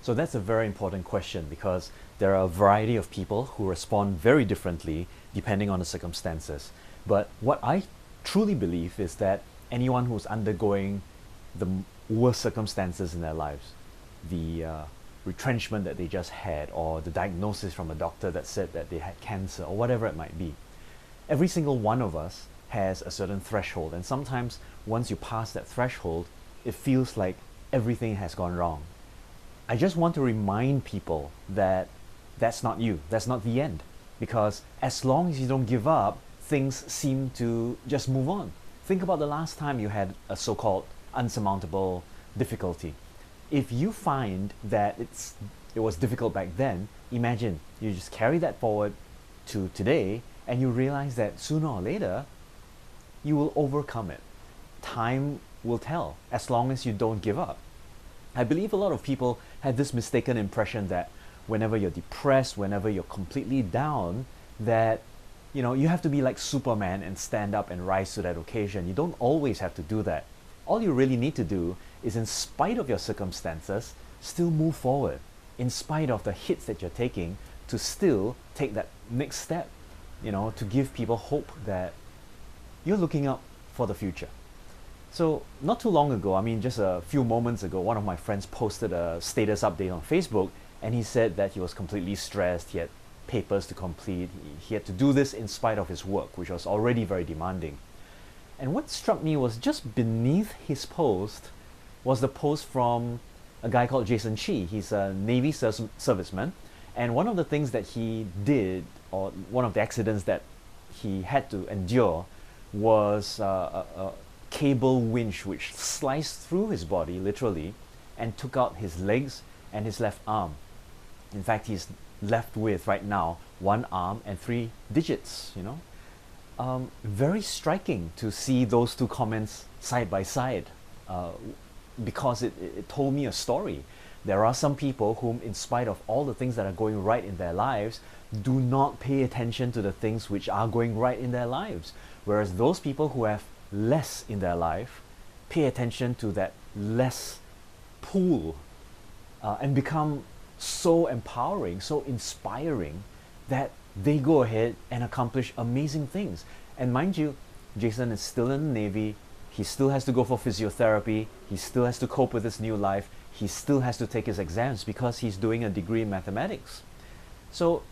So that's a very important question because there are a variety of people who respond very differently depending on the circumstances. But what I truly believe is that anyone who's undergoing the worst circumstances in their lives, the retrenchment that they just had, or the diagnosis from a doctor that said that they had cancer, or whatever it might be, every single one of us has a certain threshold. And sometimes once you pass that threshold, it feels like everything has gone wrong. I just want to remind people that that's not you, that's not the end. Because as long as you don't give up, things seem to just move on. Think about the last time you had a so-called unsurmountable difficulty. If you find that it was difficult back then, imagine you just carry that forward to today and you realize that sooner or later you will overcome it. Time will tell as long as you don't give up. I believe a lot of people have this mistaken impression that whenever you're depressed, whenever you're completely down, that you have to be like Superman and stand up and rise to that occasion. You don't always have to do that. All you really need to do is, in spite of your circumstances, still move forward. In spite of the hits that you're taking, to still take that next step, to give people hope that you're looking up for the future. So not too long ago, just a few moments ago, one of my friends posted a status update on Facebook, and he said that he was completely stressed. He had papers to complete. He had to do this in spite of his work, which was already very demanding. And what struck me was just beneath his post was the post from a guy called Jason Chi. He's a Navy serviceman, and one of the things that he did, or one of the accidents that he had to endure, was a cable winch which sliced through his body literally and took out his legs and his left arm. In fact, he's left with right now one arm and 3 digits. Very striking to see those two comments side by side, because it told me a story. There are some people whom, in spite of all the things that are going right in their lives, do not pay attention to the things which are going right in their lives, whereas those people who have less in their life pay attention to that less pool, and become so empowering, so inspiring, that they go ahead and accomplish amazing things. And mind you, Jason is still in the Navy. He still has to go for physiotherapy. He still has to cope with his new life. He still has to take his exams because he's doing a degree in mathematics. So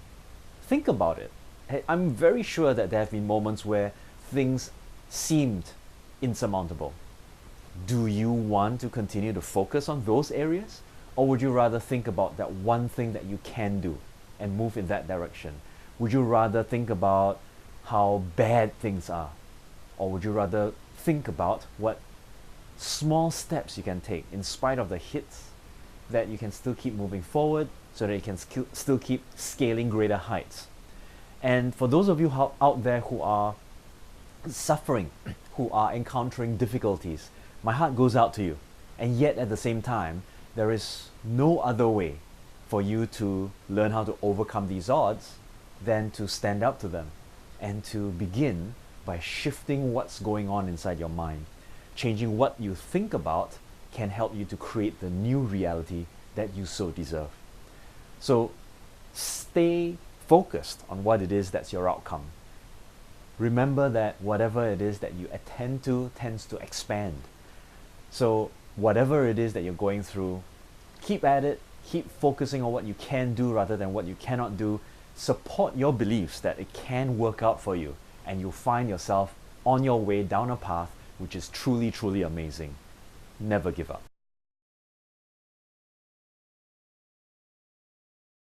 think about it. I'm very sure that there have been moments where things seemed insurmountable. Do you want to continue to focus on those areas? Or would you rather think about that one thing that you can do and move in that direction? Would you rather think about how bad things are? Or would you rather think about what small steps you can take in spite of the hits, that you can still keep moving forward so that you can still keep scaling greater heights? And for those of you out there who are suffering, who are encountering difficulties, my heart goes out to you. And yet at the same time, there is no other way for you to learn how to overcome these odds than to stand up to them and to begin by shifting what's going on inside your mind. Changing what you think about can help you to create the new reality that you so deserve. So stay focused on what it is that's your outcome. Remember that whatever it is that you attend to tends to expand. So whatever it is that you're going through, keep at it, keep focusing on what you can do rather than what you cannot do. Support your beliefs that it can work out for you, and you'll find yourself on your way down a path which is truly, truly amazing. Never give up.